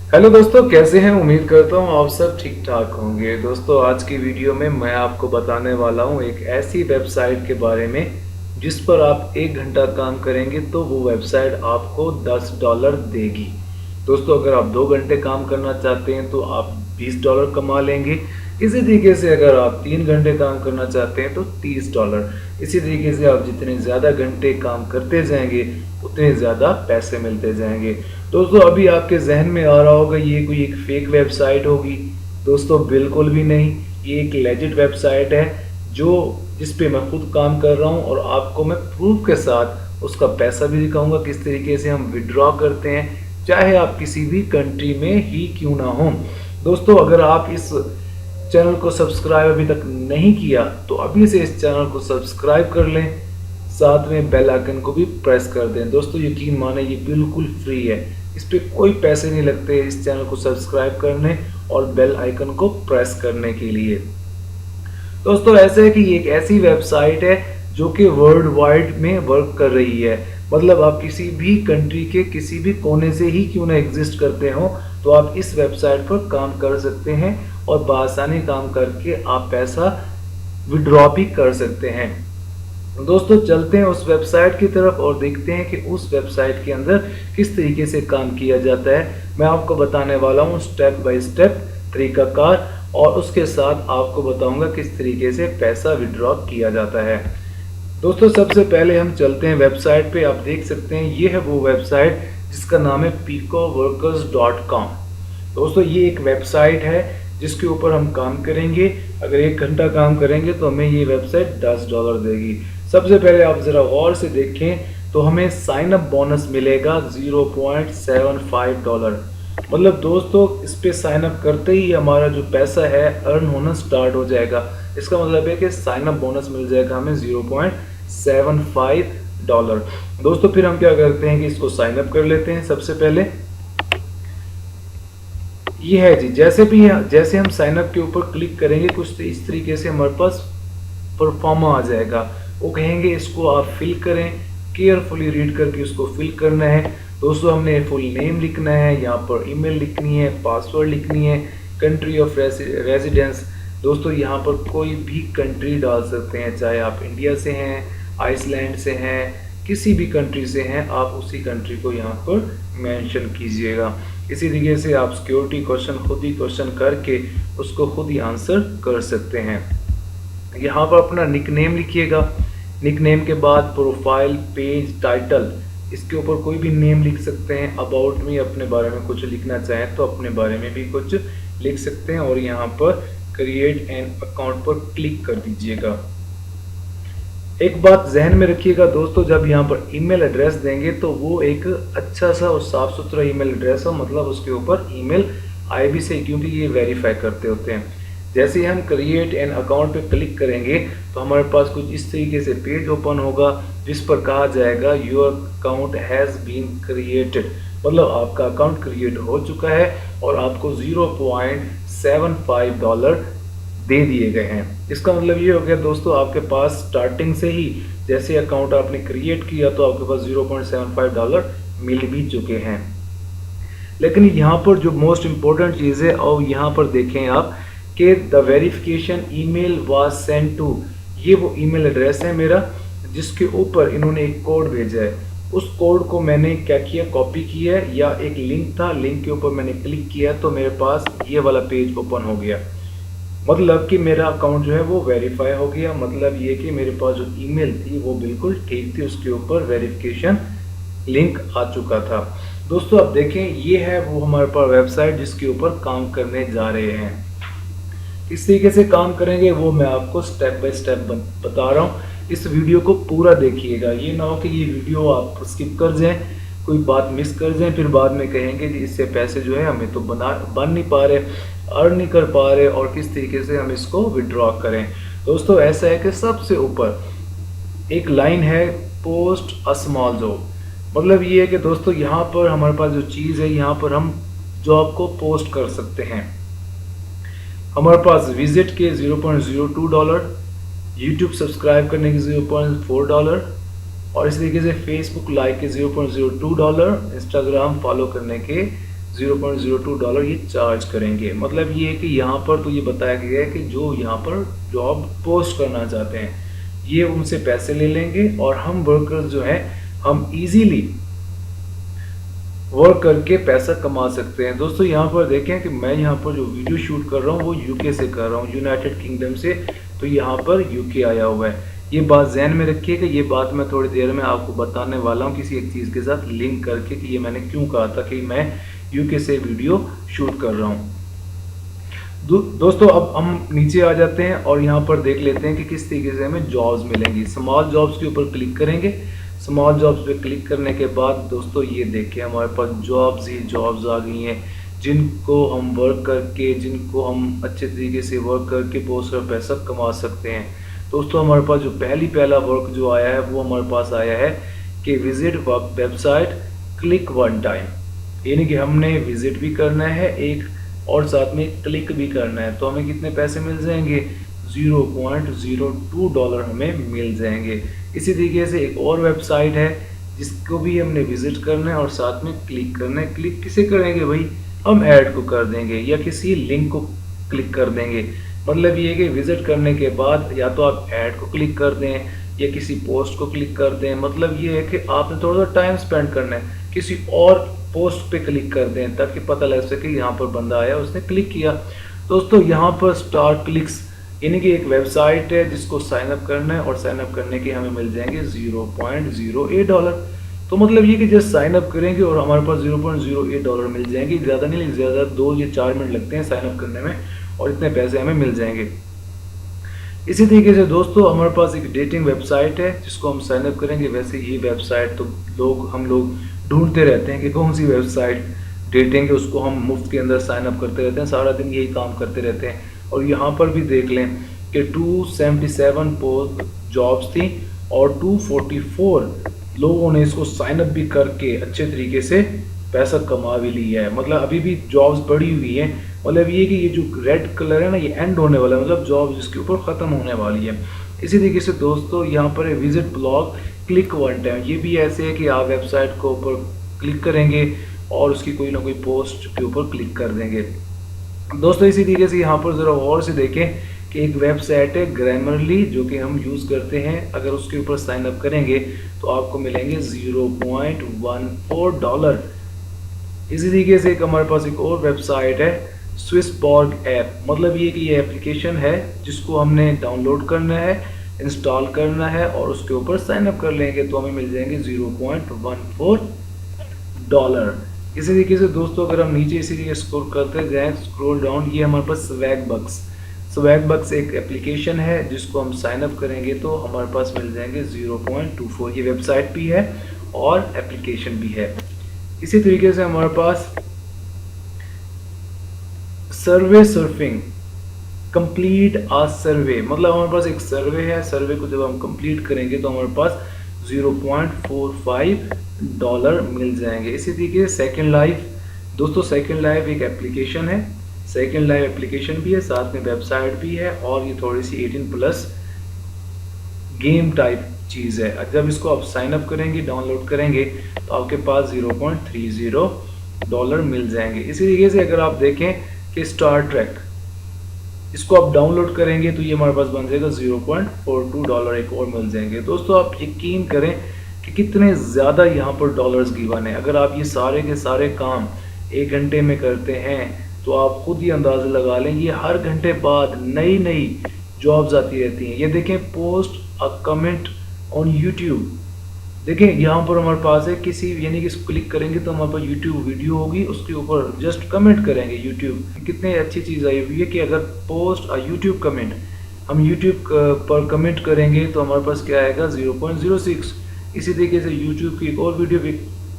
Hello दोस्तों, कैसे हैं? उम्मीद करता हूँ आप सब ठीक ठाक होंगे। दोस्तों, आज की वीडियो में मैं आपको बताने वाला हूँ एक ऐसी वेबसाइट के बारे में जिस पर आप 1 घंटा काम करेंगे तो वो वेबसाइट आपको $10 देगी। दोस्तों, अगर आप 2 घंटे काम करना चाहते हैं तो आप $20 कमा लेंगे। इसी तरीके से अगर आप 3 घंटे काम करना चाहते हैं तो $30। इसी तरीके से आप जितने ज़्यादा घंटे काम करते जाएंगे उतने ज़्यादा पैसे मिलते जाएंगे। दोस्तों, अभी आपके जहन में आ रहा होगा ये कोई एक फेक वेबसाइट होगी। दोस्तों, बिल्कुल भी नहीं। ये एक लेजिट वेबसाइट है जिस पे मैं खुद काम कर रहा हूँ और आपको मैं प्रूफ के साथ उसका पैसा भी दिखाऊंगा किस तरीके से हम विड्रॉ करते हैं, चाहे आप किसी भी कंट्री में ही क्यों ना हो। दोस्तों, अगर आप इस चैनल को सब्सक्राइब अभी तक नहीं किया तो अभी से इस चैनल को सब्सक्राइब कर लें, साथ में बेल आइकन को भी प्रेस कर दें। दोस्तों, यकीन माने ये बिल्कुल फ्री है, इस पे कोई पैसे नहीं लगते इस चैनल को सब्सक्राइब करने और बेल आइकन को प्रेस करने के लिए। दोस्तों, ऐसा है कि ये एक ऐसी वेबसाइट है जो कि वर्ल्ड वाइड में वर्क कर रही है। मतलब आप किसी भी कंट्री के किसी भी कोने से ही क्यों ना एग्जिस्ट करते हो तो आप इस वेबसाइट पर काम कर सकते हैं और बआसानी काम करके आप पैसा विड्रॉ भी कर सकते हैं। दोस्तों, चलते हैं उस वेबसाइट की तरफ और देखते हैं कि उस वेबसाइट के अंदर किस तरीके से काम किया जाता है। मैं आपको बताने वाला हूँ स्टेप बाय स्टेप तरीकाकार, और उसके साथ आपको बताऊंगा किस तरीके से पैसा विड्रॉ किया जाता है। दोस्तों, सबसे पहले हम चलते हैं वेबसाइट पे। आप देख सकते हैं ये है वो वेबसाइट जिसका नाम है picoworkers.com। दोस्तों, ये एक वेबसाइट है जिसके ऊपर हम काम करेंगे। अगर 1 घंटा काम करेंगे तो हमें ये वेबसाइट $10 देगी। सबसे पहले आप जरा गौर से देखें तो हमें साइन अप बोनस मिलेगा $0.75। मतलब दोस्तों, इस पे साइन अप करते ही हमारा जो पैसा है अर्न होना स्टार्ट हो जाएगा। इसका मतलब है कि साइन अप बोनस मिल जाएगा हमें $0.75। दोस्तों, फिर हम क्या करते हैं कि इसको साइन अप कर लेते हैं। सबसे पहले ये है जी, जैसे हम साइन अप के ऊपर क्लिक करेंगे कुछ इस तरीके से हमारे पास परफॉर्मा आ जाएगा। वो कहेंगे इसको आप फिल करें, केयरफुली रीड करके उसको फिल करना है। दोस्तों, हमने फुल नेम लिखना है, यहाँ पर ईमेल लिखनी है, पासवर्ड लिखनी है, कंट्री ऑफ रेजिडेंस। दोस्तों, यहाँ पर कोई भी कंट्री डाल सकते हैं, चाहे आप इंडिया से हैं, आइसलैंड से हैं, किसी भी कंट्री से हैं, आप उसी कंट्री को यहाँ पर मेंशन कीजिएगा। इसी तरीके से आप सिक्योरिटी क्वेश्चन खुद ही क्वेश्चन करके उसको खुद ही आंसर कर सकते हैं। यहाँ पर अपना निकनेम लिखिएगा। निकनेम के बाद प्रोफाइल, पेज, टाइटल, इसके ऊपर कोई भी नेम लिख सकते हैं। अबाउट मी, अपने बारे में कुछ लिखना चाहें तो अपने बारे में भी कुछ लिख सकते हैं और यहाँ पर क्रिएट एन अकाउंट पर क्लिक कर दीजिएगा। एक बात जहन में रखिएगा दोस्तों, जब यहाँ पर ईमेल एड्रेस देंगे तो वो एक अच्छा सा और साफ सुथरा ईमेल एड्रेस हो, मतलब उसके ऊपर ईमेल आए भी सही, क्योंकि ये वेरीफाई करते होते हैं। जैसे ही हम क्रिएट एन अकाउंट पे क्लिक करेंगे तो हमारे पास कुछ इस तरीके से पेज ओपन होगा जिस पर कहा जाएगा your account has been created. मतलब आपका अकाउंट क्रिएट हो चुका है और आपको $0.75 दे दिए गए हैं। इसका मतलब ये हो गया दोस्तों, आपके पास स्टार्टिंग से ही जैसे अकाउंट आपने क्रिएट किया तो आपके पास $0.75 मिल भी चुके हैं। लेकिन यहाँ पर जो मोस्ट इम्पोर्टेंट चीज़ है, और यहाँ पर देखें आप कि the verification email was send to, ये वो ईमेल एड्रेस है मेरा जिसके ऊपर इन्होंने एक कोड भेजा है। उस कोड को मैंने क्या किया, कॉपी किया है, या एक लिंक था, लिंक के ऊपर मैंने क्लिक किया तो मेरे पास ये वाला पेज ओपन हो गया। मतलब कि मेरा अकाउंट जो है वो वेरीफाई हो गया। मतलब ये कि मेरे पास जो ईमेल थी वो बिल्कुल ठीक थी, उसके ऊपर वेरिफिकेशन लिंक आ चुका था। दोस्तों, अब देखें ये है वो हमारे पास वेबसाइट जिसके ऊपर काम करने जा रहे हैं। किस तरीके से काम करेंगे वो मैं आपको स्टेप बाय स्टेप बता रहा हूँ। इस वीडियो को पूरा देखिएगा, ये ना हो कि ये वीडियो आप स्किप कर जाएं, कोई बात मिस कर जाएं, फिर बाद में कहेंगे कि इससे पैसे जो है हमें तो बन नहीं पा रहे, अर्न नहीं कर पा रहे, और किस तरीके से हम इसको विड्रॉ करें। दोस्तों, ऐसा है कि सबसे ऊपर एक लाइन है पोस्ट अ स्मॉल जॉब। मतलब ये है कि दोस्तों यहाँ पर हमारे पास जो चीज़ है, यहाँ पर हम जॉब को पोस्ट कर सकते हैं। हमारे पास विजिट के $0.02, यूट्यूब सब्सक्राइब करने के $0.4, और इस तरीके से फेसबुक लाइक के $0.02, इंस्टाग्राम फॉलो करने के $0.02 ये चार्ज करेंगे। मतलब ये है कि यहाँ पर तो ये बताया गया है कि जो यहाँ पर जॉब पोस्ट करना चाहते हैं ये उनसे पैसे ले लेंगे और हम वर्कर्स जो है हम इजीली वर्क करके पैसा कमा सकते हैं। दोस्तों यहाँ पर देखें कि मैं यहाँ पर जो वीडियो शूट कर रहा हूँ वो यूके से कर रहा हूँ, यूनाइटेड किंगडम से। तो यहाँ पर यूके आया हुआ है, ये बात ध्यान में रखिएगा। ये बात मैं थोड़ी देर में आपको बताने वाला हूँ किसी एक चीज़ के साथ लिंक करके कि ये मैंने क्यों कहा था कि मैं यूके से वीडियो शूट कर रहा हूँ। दोस्तों अब हम नीचे आ जाते हैं और यहाँ पर देख लेते हैं कि किस तरीके से हमें जॉब्स मिलेंगी। स्मॉल जॉब्स के ऊपर क्लिक करेंगे। स्मॉल जॉब्स पे क्लिक करने के बाद दोस्तों ये देखिए हमारे पास जॉब्स ही जॉब्स आ गई हैं जिनको हम वर्क करके, जिनको हम अच्छे तरीके से वर्क करके बहुत सारा पैसा कमा सकते हैं। दोस्तों हमारे पास जो पहला वर्क जो आया है वो हमारे पास आया है कि visit website click one time, यानी कि हमने विजिट भी करना है एक और साथ में क्लिक भी करना है। तो हमें कितने पैसे मिल जाएंगे? $0.02 हमें मिल जाएंगे। इसी तरीके से एक और वेबसाइट है जिसको भी हमने विजिट करना है और साथ में क्लिक करना है। क्लिक किसे करेंगे भाई? हम ऐड को कर देंगे या किसी लिंक को क्लिक कर देंगे। मतलब ये है कि विजिट करने के बाद या तो आप ऐड को क्लिक कर दें या किसी पोस्ट को क्लिक कर दें। मतलब ये है कि आपने थोड़ा सा टाइम स्पेंड करना है, किसी और पोस्ट पे क्लिक कर दें ताकि पता लग सके यहाँ पर बंदा आया उसने क्लिक किया। दोस्तों यहाँ पर स्टार क्लिक्स यानी कि एक वेबसाइट है जिसको साइन अप करना है और साइन अप करने के हमें मिल जाएंगे $0.08। तो मतलब ये कि जस्ट साइन अप करेंगे और हमारे पास $0.08 मिल जाएंगे। ज़्यादा नहीं, ज़्यादा 2 या 4 मिनट लगते हैं साइन अप करने में और इतने पैसे हमें मिल जाएंगे। इसी तरीके से दोस्तों हमारे पास एक डेटिंग वेबसाइट है जिसको हम साइन अप करेंगे। वैसे ये वेबसाइट तो हम लोग ढूंढते रहते हैं कि कौन सी वेबसाइट डेटिंग है, उसको हम मुफ्त के अंदर साइन अप करते रहते हैं, सारा दिन यही काम करते रहते हैं। और यहाँ पर भी देख लें कि 277 पोस्ट जॉब्स थी और 244 लोगों ने इसको साइन अप भी करके अच्छे तरीके से पैसा कमा भी लिया है। मतलब अभी भी जॉब्स बढ़ी हुई हैं। मतलब ये कि ये जो रेड कलर है ना ये एंड होने वाला है, मतलब जॉब जिसके ऊपर ख़त्म होने वाली है। इसी तरीके से दोस्तों यहाँ पर है visit blog click one time. ये भी ऐसे है कि आप वेबसाइट के ऊपर क्लिक करेंगे और उसकी कोई ना कोई पोस्ट के ऊपर क्लिक कर देंगे। दोस्तों इसी तरीके से यहाँ पर ज़रा और से देखें कि एक वेबसाइट है ग्रामरली जो कि हम यूज़ करते हैं। अगर उसके ऊपर साइन अप करेंगे तो आपको मिलेंगे $0.14। इसी तरीके से एक हमारे पास एक और वेबसाइट है स्विसबॉर्ग ऐप। मतलब ये कि ये एप्लीकेशन है जिसको हमने डाउनलोड करना है, इंस्टॉल करना है और उसके ऊपर साइन अप कर लेंगे तो हमें मिल जाएंगे $0.14। इसी तरीके से दोस्तों अगर हम नीचे इसी तरीके स्क्रॉल करते जाएं, स्क्रॉल डाउन, ये हमारे पास स्वैगबक्स एक एप्लीकेशन है जिसको हम साइन अप करेंगे तो हमारे पास मिल जाएंगे 0.24। ये वेबसाइट भी है और एप्लीकेशन भी है। इसी तरीके से हमारे पास सर्वे सर्फिंग कंप्लीट आ सर्वे, मतलब हमारे पास एक सर्वे है। सर्वे को जब हम कंप्लीट करेंगे तो हमारे पास $0.45 मिल जाएंगे। इसी तरीके से सेकंड लाइफ, दोस्तों सेकंड लाइफ एक एप्लीकेशन है, सेकंड लाइफ एप्लीकेशन भी है, साथ में वेबसाइट भी है और ये थोड़ी सी 18+ गेम टाइप चीज़ है। जब इसको आप साइन अप करेंगे, डाउनलोड करेंगे तो आपके पास $0.30 मिल जाएंगे। इसी तरीके से अगर आप देखें कि स्टार ट्रैक, इसको आप डाउनलोड करेंगे तो ये हमारे पास बन जाएगा $0.42 एक और मिल जाएंगे। दोस्तों आप यकीन करें कि कितने ज़्यादा यहाँ पर डॉलर्स गिवन है। अगर आप ये सारे के सारे काम 1 घंटे में करते हैं तो आप खुद ही अंदाज़ा लगा लें, ये हर घंटे बाद नई नई जॉब्स आती रहती हैं। ये देखें post a comment on YouTube, देखें यहाँ पर हमारे पास है किसी, यानी कि इसको क्लिक करेंगे तो हमारे पास यूट्यूब वीडियो होगी, उसके ऊपर जस्ट कमेंट करेंगे। यूट्यूब कितनी अच्छी चीज़ आई हुई है कि अगर पोस्ट अ यूट्यूब कमेंट, हम यूट्यूब पर कमेंट करेंगे तो हमारे पास क्या आएगा 0.06। इसी तरीके से यूट्यूब की एक और वीडियो पे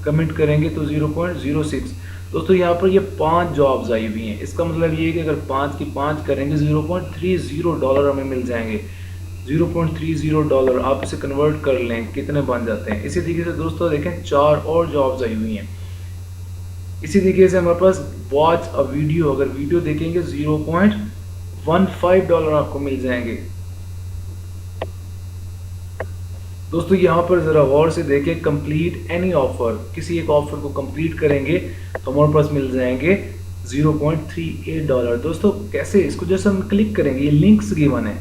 कमेंट करेंगे तो 0.06। दोस्तों यहाँ पर ये 5 जॉब्स आई हुई हैं। इसका मतलब ये है कि अगर 5 की 5 करेंगे $0.30 हमें मिल जाएंगे। $0.30 आप इसे कन्वर्ट कर लें कितने बन जाते हैं। इसी तरीके से दोस्तों देखें 4 और जॉब्स आई हुई हैं। इसी तरीके से हमारे पास वॉच अ वीडियो, अगर वीडियो देखेंगे $0.15 आपको मिल जाएंगे। दोस्तों यहाँ पर ज़रा गौर से देखें, कंप्लीट एनी ऑफर, किसी एक ऑफर को कंप्लीट करेंगे तो हमारे पास मिल जाएंगे $0.38। दोस्तों कैसे, इसको जैसे हम क्लिक करेंगे, ये लिंक्स गिवन है,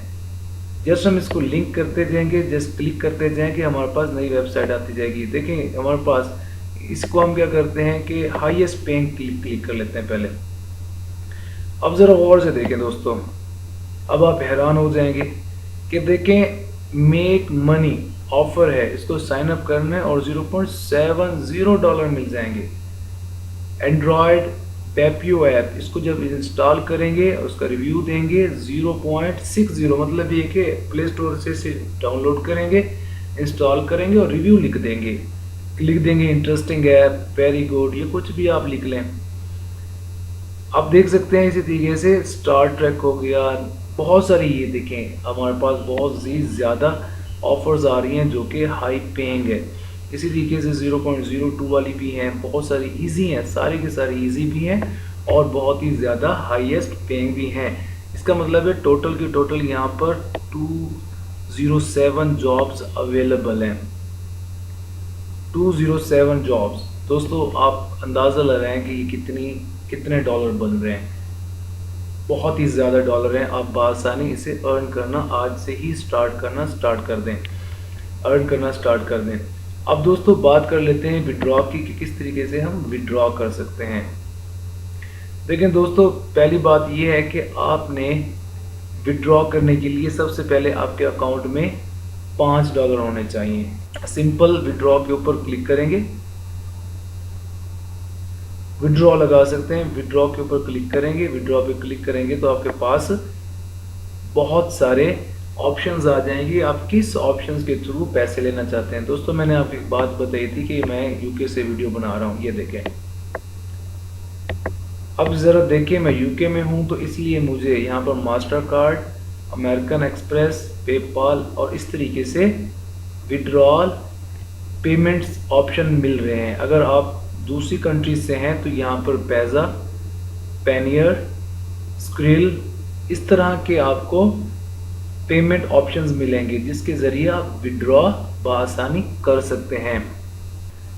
जस्ट हम इसको लिंक करते जाएंगे, जस्ट क्लिक करते जाएंगे, हमारे पास नई वेबसाइट आती जाएगी। देखें हमारे पास, इसको हम क्या करते हैं कि हाईएस्ट पेइंग क्लिक कर लेते हैं पहले। अब ज़रा गौर से देखें दोस्तों, अब आप हैरान हो जाएंगे कि देखें मेक मनी ऑफर है, इसको साइन अप करना है और $0.70 मिल जाएंगे। एंड्रॉयड पेपियो ऐप, इसको जब इंस्टॉल करेंगे उसका रिव्यू देंगे 0.60, मतलब ये कि प्ले स्टोर से इसे डाउनलोड करेंगे, इंस्टॉल करेंगे और रिव्यू लिख देंगे इंटरेस्टिंग ऐप, वेरी गुड, ये कुछ भी आप लिख लें। आप देख सकते हैं इसी तरीके से स्टार ट्रैक हो गया, बहुत सारी, ये देखें हमारे पास बहुत ही ज़्यादा ऑफर्स आ रही हैं जो कि हाई पेइंग है। इसी तरीके से 0.02 वाली भी हैं, बहुत सारी इजी हैं, सारी की सारी इजी भी हैं और बहुत ही ज़्यादा हाईएस्ट पेइंग भी हैं। इसका मतलब है टोटल की टोटल यहाँ पर 207 जॉब्स अवेलेबल हैं, 207 जॉब्स। दोस्तों आप अंदाज़ा लगाएं कि ये कितने डॉलर बन रहे हैं, बहुत ही ज़्यादा डॉलर हैं। आप बासानी इसे अर्न करना आज से ही स्टार्ट करना स्टार्ट कर दें। अब दोस्तों बात कर लेते हैं विड्रॉ की कि किस तरीके से हम विड्रॉ कर सकते हैं। देखें दोस्तों, पहली बात यह है कि आपने विड्रॉ करने के लिए सबसे पहले आपके अकाउंट में $5 होने चाहिए। सिंपल विड्रॉ के ऊपर क्लिक करेंगे, विड्रॉ लगा सकते हैं, विड्रॉ के ऊपर क्लिक करेंगे, विड्रॉ पे क्लिक करेंगे तो आपके पास बहुत सारे ऑप्शंस आ जाएंगे, आप किस ऑप्शंस के थ्रू पैसे लेना चाहते हैं। दोस्तों मैंने आपको एक बात बताई थी कि मैं यूके से वीडियो बना रहा हूँ, ये देखें। अब ज़रा देखें, मैं यूके में हूँ तो इसलिए मुझे यहाँ पर master card, American express, PayPal और इस तरीके से विड्रॉल पेमेंट्स ऑप्शन मिल रहे हैं। अगर आप दूसरी कंट्री से हैं तो यहाँ पर पैसा, पेनियर, स्क्रिल, इस तरह के आपको पेमेंट ऑप्शंस मिलेंगे जिसके ज़रिए आप विड्रॉ बआसानी कर सकते हैं।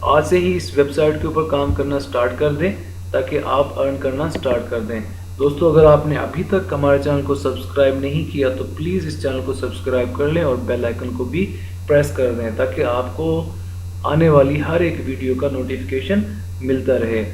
आज से ही इस वेबसाइट के ऊपर काम करना स्टार्ट कर दें ताकि आप अर्न करना स्टार्ट कर दें। दोस्तों अगर आपने अभी तक हमारे चैनल को सब्सक्राइब नहीं किया तो प्लीज़ इस चैनल को सब्सक्राइब कर लें और बेल आइकन को भी प्रेस कर दें ताकि आपको आने वाली हर एक वीडियो का नोटिफिकेशन मिलता रहे।